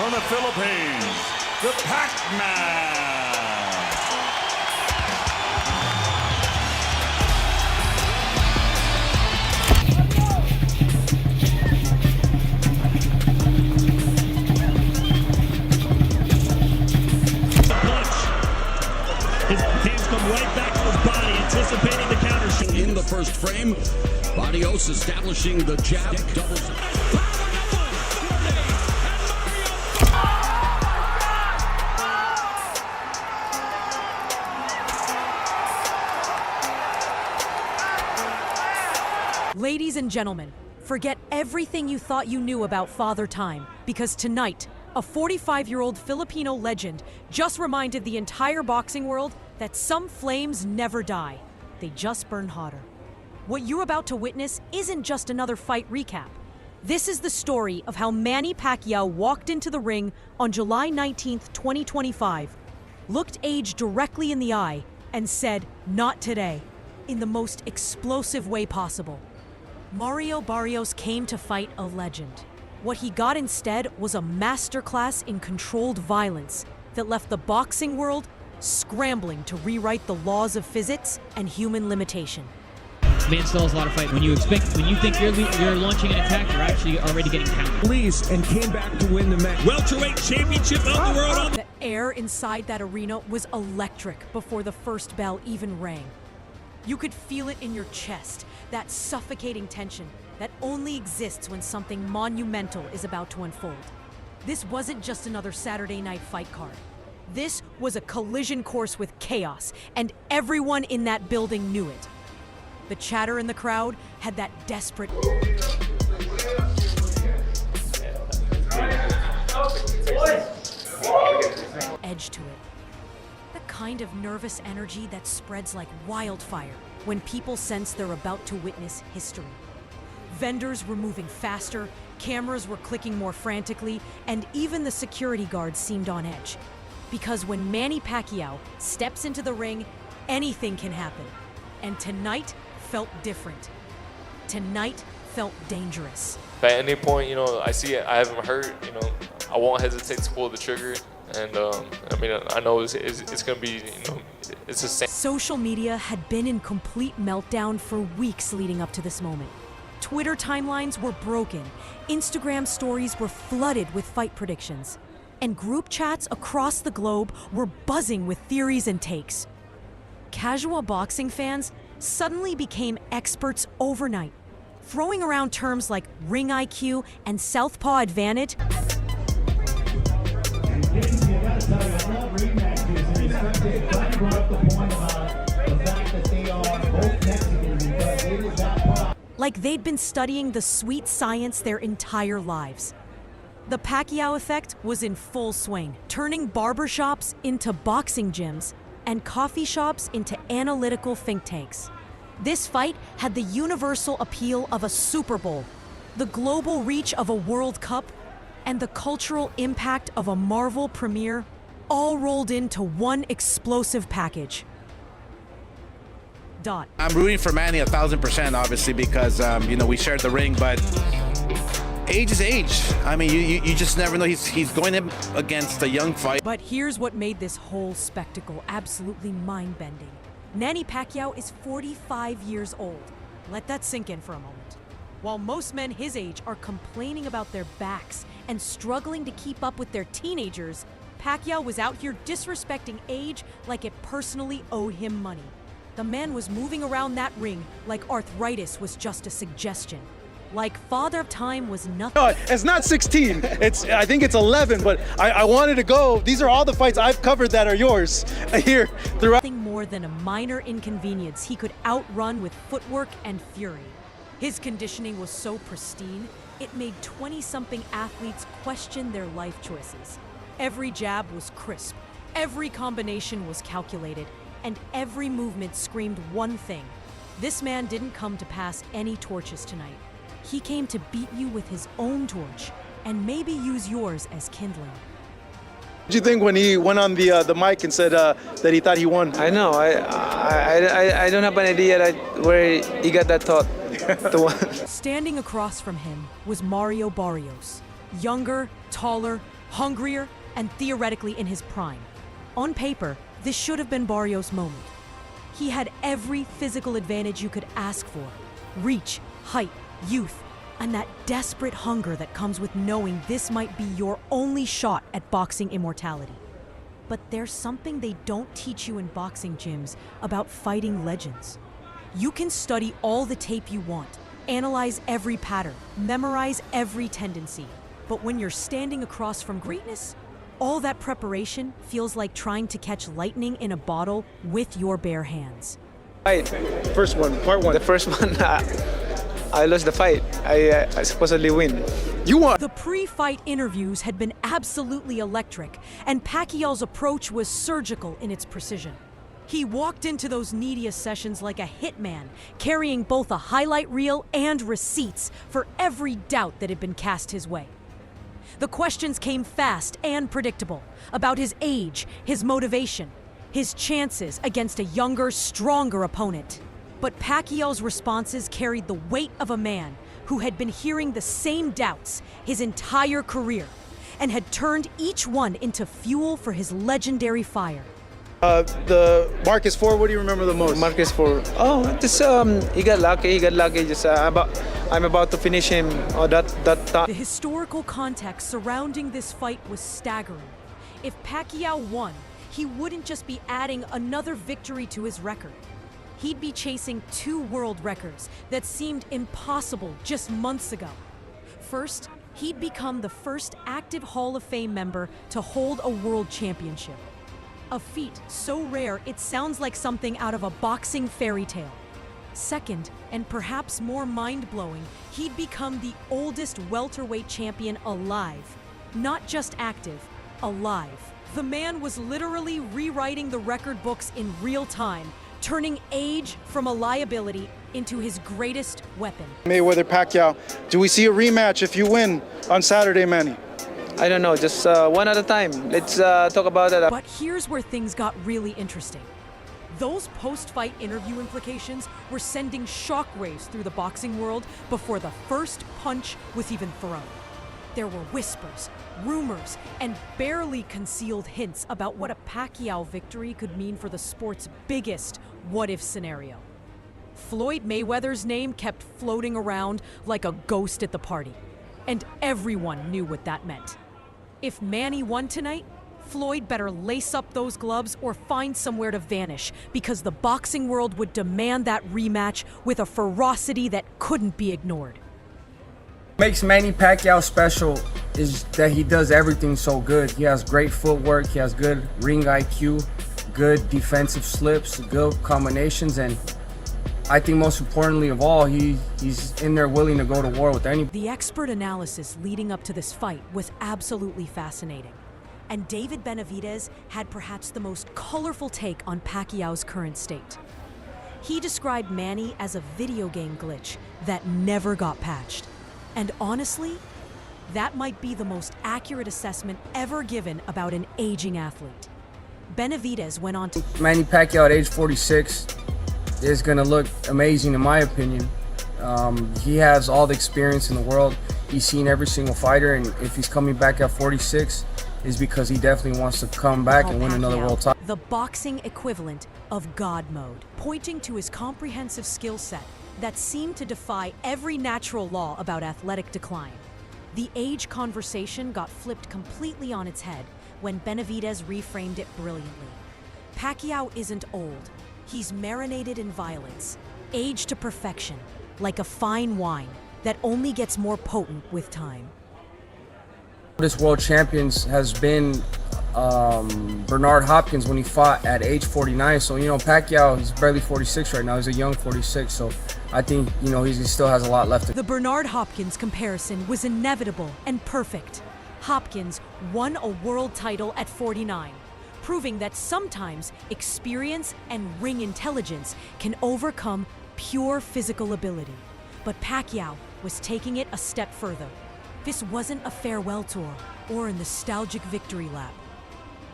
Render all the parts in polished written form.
from the Philippines, the Pac-Man. His hands come right back to his body, anticipating the counter shot. In the first frame, Barrios establishing the jab doubles. Ladies and gentlemen, forget everything you thought you knew about Father Time, because tonight, a 45-year-old Filipino legend just reminded the entire boxing world that some flames never die. They just burn hotter. What you're about to witness isn't just another fight recap. This is the story of how Manny Pacquiao walked into the ring on July 19th, 2025, looked age directly in the eye, and said, "Not today," in the most explosive way possible. Mario Barrios came to fight a legend. What he got instead was a masterclass in controlled violence that left the boxing world scrambling to rewrite the laws of physics and human limitation. Man still has a lot of fight. When you think you're launching an attack, you're actually already getting countered. Police and came back to win the match. Welterweight championship of the world on the... The air inside that arena was electric before the first bell even rang. You could feel it in your chest, that suffocating tension that only exists when something monumental is about to unfold. This wasn't just another Saturday night fight card. This was a collision course with chaos, and everyone in that building knew it. The chatter in the crowd had that desperate edge to it. The kind of nervous energy that spreads like wildfire when people sense they're about to witness history. Vendors were moving faster, cameras were clicking more frantically, and even the security guards seemed on edge. Because when Manny Pacquiao steps into the ring, anything can happen. And tonight felt different. Tonight felt dangerous. If at any point, I see it, I have him hurt, I won't hesitate to pull the trigger. And I know it's going to be, it's the same. Social media had been in complete meltdown for weeks leading up to this moment. Twitter timelines were broken, Instagram stories were flooded with fight predictions, and group chats across the globe were buzzing with theories and takes. Casual boxing fans suddenly became experts overnight, throwing around terms like ring IQ and southpaw advantage. Like they'd been studying the sweet science their entire lives. The Pacquiao effect was in full swing, turning barbershops into boxing gyms and coffee shops into analytical think tanks. This fight had the universal appeal of a Super Bowl, the global reach of a World Cup, and the cultural impact of a Marvel premiere, all rolled into one explosive package. I'm rooting for Manny 1,000%, obviously, because we shared the ring, but age is age. I mean, you just never know. He's going in against a young fight. But here's what made this whole spectacle absolutely mind-bending. Manny Pacquiao is 45 years old. Let that sink in for a moment. While most men his age are complaining about their backs and struggling to keep up with their teenagers, Pacquiao was out here disrespecting age like it personally owed him money. The man was moving around that ring like arthritis was just a suggestion. Like Father Time was nothing. No, it's not 16. I think it's 11, but I wanted to go. These are all the fights I've covered that are yours here throughout. Nothing more than a minor inconvenience he could outrun with footwork and fury. His conditioning was so pristine, it made 20-something athletes question their life choices. Every jab was crisp, every combination was calculated, and every movement screamed one thing. This man didn't come to pass any torches tonight. He came to beat you with his own torch, and maybe use yours as kindling. What did you think when he went on the mic and said that he thought he won? I know. I don't have an idea where he got that thought. Standing across from him was Mario Barrios. Younger, taller, hungrier, and theoretically in his prime. On paper, this should have been Barrios' moment. He had every physical advantage you could ask for: reach, height, youth, and that desperate hunger that comes with knowing this might be your only shot at boxing immortality. But there's something they don't teach you in boxing gyms about fighting legends. You can study all the tape you want, analyze every pattern, memorize every tendency. But when you're standing across from greatness, all that preparation feels like trying to catch lightning in a bottle with your bare hands. Fight. First one, part one. The first one, I lost the fight. I supposedly win. You won. The pre-fight interviews had been absolutely electric, and Pacquiao's approach was surgical in its precision. He walked into those media sessions like a hitman, carrying both a highlight reel and receipts for every doubt that had been cast his way. The questions came fast and predictable about his age, his motivation, his chances against a younger, stronger opponent. But Pacquiao's responses carried the weight of a man who had been hearing the same doubts his entire career and had turned each one into fuel for his legendary fire. The Marcus 4, what do you remember the most? Marcus for he got lucky. Just I'm about to finish him. The historical context surrounding this fight was staggering. If Pacquiao won, he wouldn't just be adding another victory to his record. He'd be chasing 2 world records that seemed impossible just months ago. First, he'd become the first active Hall of Fame member to hold a world championship. A feat so rare it sounds like something out of a boxing fairy tale. Second, and perhaps more mind-blowing, he'd become the oldest welterweight champion alive. Not just active, alive. The man was literally rewriting the record books in real time, turning age from a liability into his greatest weapon. Mayweather Pacquiao. Do we see a rematch if you win on Saturday, Manny? I don't know, just one at a time. Let's talk about that. But here's where things got really interesting. Those post-fight interview implications were sending shockwaves through the boxing world before the first punch was even thrown. There were whispers, rumors, and barely concealed hints about what a Pacquiao victory could mean for the sport's biggest what-if scenario. Floyd Mayweather's name kept floating around like a ghost at the party, and everyone knew what that meant. If Manny won tonight, Floyd better lace up those gloves or find somewhere to vanish, because the boxing world would demand that rematch with a ferocity that couldn't be ignored. What makes Manny Pacquiao special is that he does everything so good. He has great footwork, he has good ring IQ, good defensive slips, good combinations, and I think most importantly of all, he's in there willing to go to war with anyone. The expert analysis leading up to this fight was absolutely fascinating. And David Benavidez had perhaps the most colorful take on Pacquiao's current state. He described Manny as a video game glitch that never got patched. And honestly, that might be the most accurate assessment ever given about an aging athlete. Benavidez went on to... Manny Pacquiao at age 46 is going to look amazing in my opinion. He has all the experience in the world. He's seen every single fighter, and if he's coming back at 46, is because he definitely wants to come back and win another world title. The boxing equivalent of God mode, pointing to his comprehensive skill set that seemed to defy every natural law about athletic decline. The age conversation got flipped completely on its head when Benavidez reframed it brilliantly. Pacquiao isn't old. He's marinated in violence, aged to perfection, like a fine wine that only gets more potent with time. This world champions has been Bernard Hopkins when he fought at age 49. So, Pacquiao, he's barely 46 right now. He's a young 46. So I think, he still has a lot left. The Bernard Hopkins comparison was inevitable and perfect. Hopkins won a world title at 49, proving that sometimes experience and ring intelligence can overcome pure physical ability. But Pacquiao was taking it a step further. This wasn't a farewell tour or a nostalgic victory lap.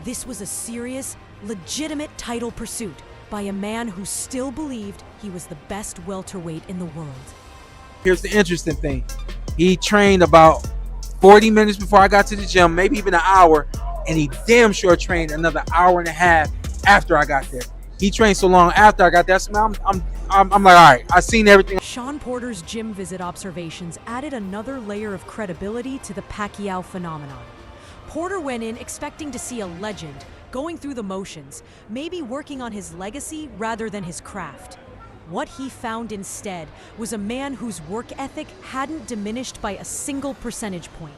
This was a serious, legitimate title pursuit by a man who still believed he was the best welterweight in the world. Here's the interesting thing. He trained about 40 minutes before I got to the gym, maybe even an hour, and he damn sure trained another hour and a half after I got there. He trained so long after I got there, so I'm like, all right, I've seen everything. Shawn Porter's gym visit observations added another layer of credibility to the Pacquiao phenomenon. Porter went in expecting to see a legend, going through the motions, maybe working on his legacy rather than his craft. What he found instead was a man whose work ethic hadn't diminished by a single percentage point.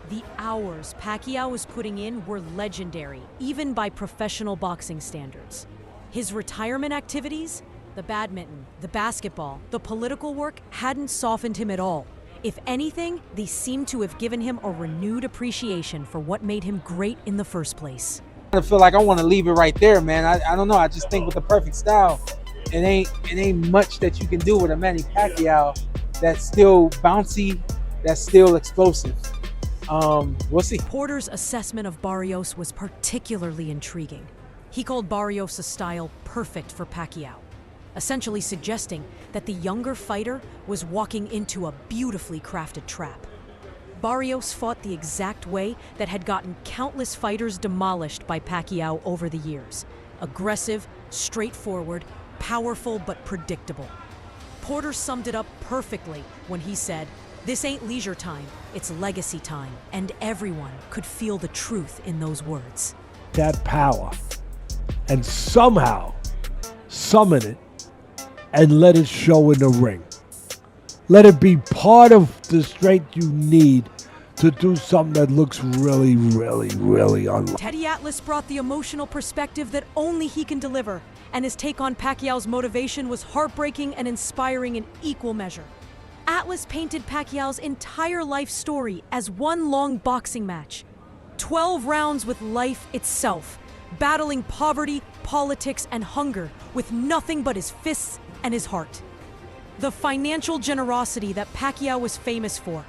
The hours Pacquiao was putting in were legendary, even by professional boxing standards. His retirement activities, the badminton, the basketball, the political work hadn't softened him at all. If anything, they seemed to have given him a renewed appreciation for what made him great in the first place. I feel like I want to leave it right there, man. I don't know. I just think with the perfect style, it ain't much that you can do with a Manny Pacquiao that's still bouncy, that's still explosive. We'll see. Porter's assessment of Barrios was particularly intriguing. He called Barrios' style perfect for Pacquiao, essentially suggesting that the younger fighter was walking into a beautifully crafted trap. Barrios fought the exact way that had gotten countless fighters demolished by Pacquiao over the years. Aggressive, straightforward, powerful but predictable. Porter summed it up perfectly when he said, "This ain't leisure time, it's legacy time," and everyone could feel the truth in those words. That power and somehow summon it and let it show in the ring. Let it be part of the strength you need to do something that looks really, really, really unlikely. Teddy Atlas brought the emotional perspective that only he can deliver, and his take on Pacquiao's motivation was heartbreaking and inspiring in equal measure. Atlas painted Pacquiao's entire life story as one long boxing match. 12 rounds with life itself, battling poverty, politics, and hunger with nothing but his fists and his heart. The financial generosity that Pacquiao was famous for,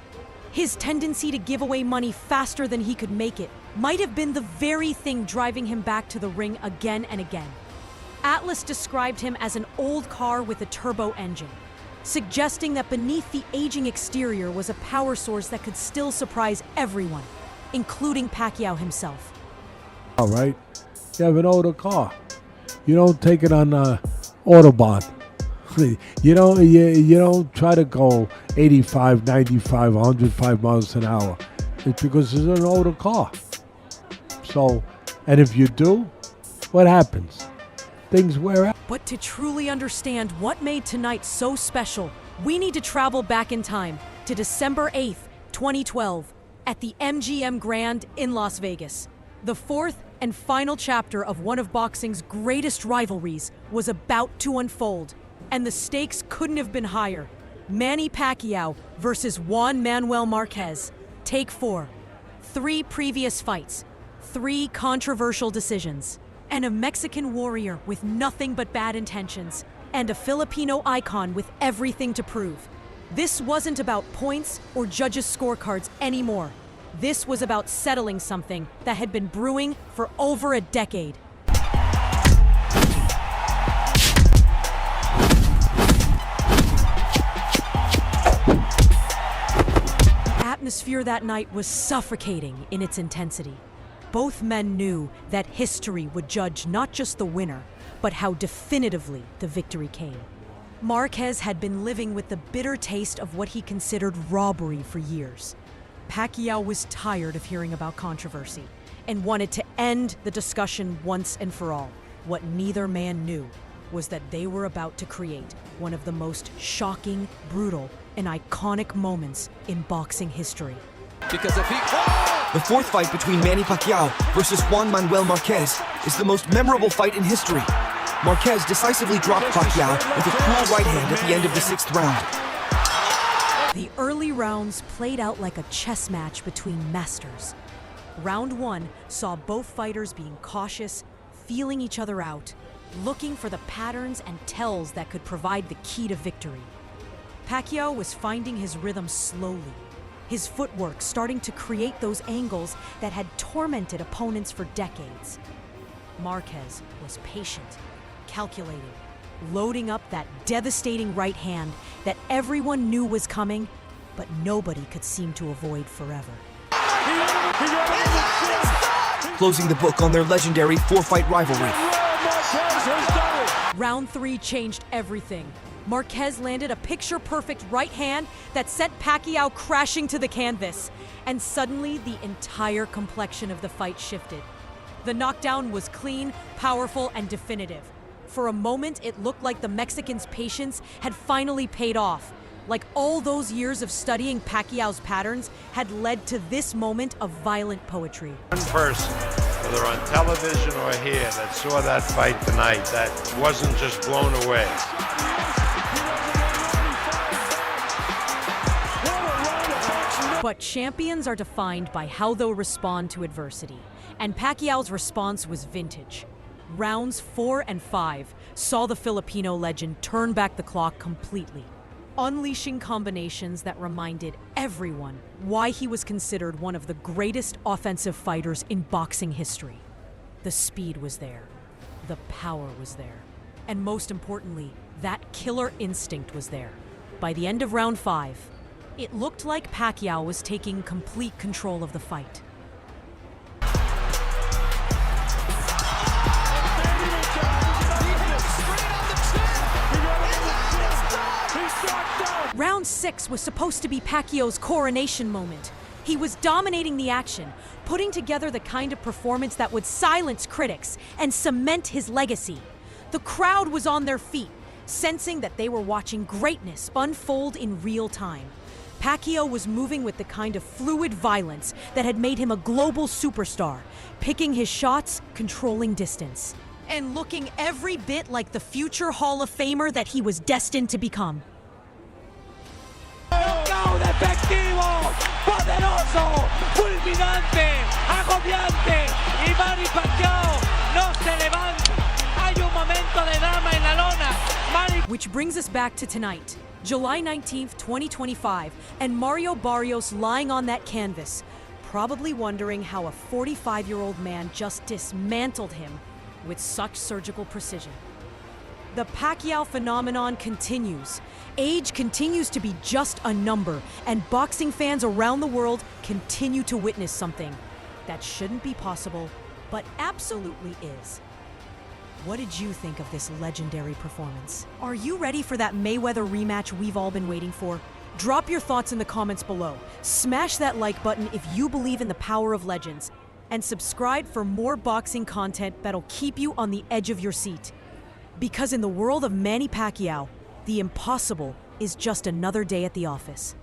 his tendency to give away money faster than he could make it, might have been the very thing driving him back to the ring again and again. Atlas described him as an old car with a turbo engine, suggesting that beneath the aging exterior was a power source that could still surprise everyone, including Pacquiao himself. All right, you have an older car. You don't take it on Autobahn. You don't try to go 85, 95, 105 miles an hour. It's because it's an older car. So, and if you do, what happens? Things wear out. But to truly understand what made tonight so special, we need to travel back in time to December 8th, 2012, at the MGM Grand in Las Vegas. The fourth and final chapter of one of boxing's greatest rivalries was about to unfold, and the stakes couldn't have been higher. Manny Pacquiao versus Juan Manuel Marquez. Take 4. 3 previous fights, 3 controversial decisions, and a Mexican warrior with nothing but bad intentions, and a Filipino icon with everything to prove. This wasn't about points or judges' scorecards anymore. This was about settling something that had been brewing for over a decade. Atmosphere that night was suffocating in its intensity. Both men knew that history would judge not just the winner, but how definitively the victory came. Marquez had been living with the bitter taste of what he considered robbery for years. Pacquiao was tired of hearing about controversy and wanted to end the discussion once and for all. What neither man knew was that they were about to create one of the most shocking, brutal, and iconic moments in boxing history. Because if the fourth fight between Manny Pacquiao versus Juan Manuel Marquez is the most memorable fight in history. Marquez decisively dropped Pacquiao with a cruel right hand at the end of the 6th round. The early rounds played out like a chess match between masters. Round 1 saw both fighters being cautious, feeling each other out, looking for the patterns and tells that could provide the key to victory. Pacquiao was finding his rhythm slowly, his footwork starting to create those angles that had tormented opponents for decades. Marquez was patient, calculating, loading up that devastating right hand that everyone knew was coming, but nobody could seem to avoid forever. closing the book on their legendary 4-fight rivalry. Round 3 changed everything. Marquez landed a picture-perfect right hand that sent Pacquiao crashing to the canvas. And suddenly, the entire complexion of the fight shifted. The knockdown was clean, powerful, and definitive. For a moment, it looked like the Mexican's patience had finally paid off. Like all those years of studying Pacquiao's patterns had led to this moment of violent poetry. One person, whether on television or here, that saw that fight tonight, that wasn't just blown away. But champions are defined by how they'll respond to adversity, and Pacquiao's response was vintage. Rounds 4 and 5 saw the Filipino legend turn back the clock completely, unleashing combinations that reminded everyone why he was considered one of the greatest offensive fighters in boxing history. The speed was there, the power was there, and most importantly, that killer instinct was there. By the end of round 5, it looked like Pacquiao was taking complete control of the fight. Round 6 was supposed to be Pacquiao's coronation moment. He was dominating the action, putting together the kind of performance that would silence critics and cement his legacy. The crowd was on their feet, sensing that they were watching greatness unfold in real time. Pacquiao was moving with the kind of fluid violence that had made him a global superstar, picking his shots, controlling distance, and looking every bit like the future Hall of Famer that he was destined to become. Efectivo, poderoso, fulminante, agobiante, y Manny Pacquiao no se levanta. Hay un momento de drama en la lona. Which brings us back to tonight, July 19th, 2025, and Mario Barrios lying on that canvas, probably wondering how a 45-year-old man just dismantled him with such surgical precision. The Pacquiao phenomenon continues. Age continues to be just a number, and boxing fans around the world continue to witness something that shouldn't be possible, but absolutely is. What did you think of this legendary performance? Are you ready for that Mayweather rematch we've all been waiting for? Drop your thoughts in the comments below. Smash that like button if you believe in the power of legends, and subscribe for more boxing content that'll keep you on the edge of your seat. Because in the world of Manny Pacquiao, the impossible is just another day at the office.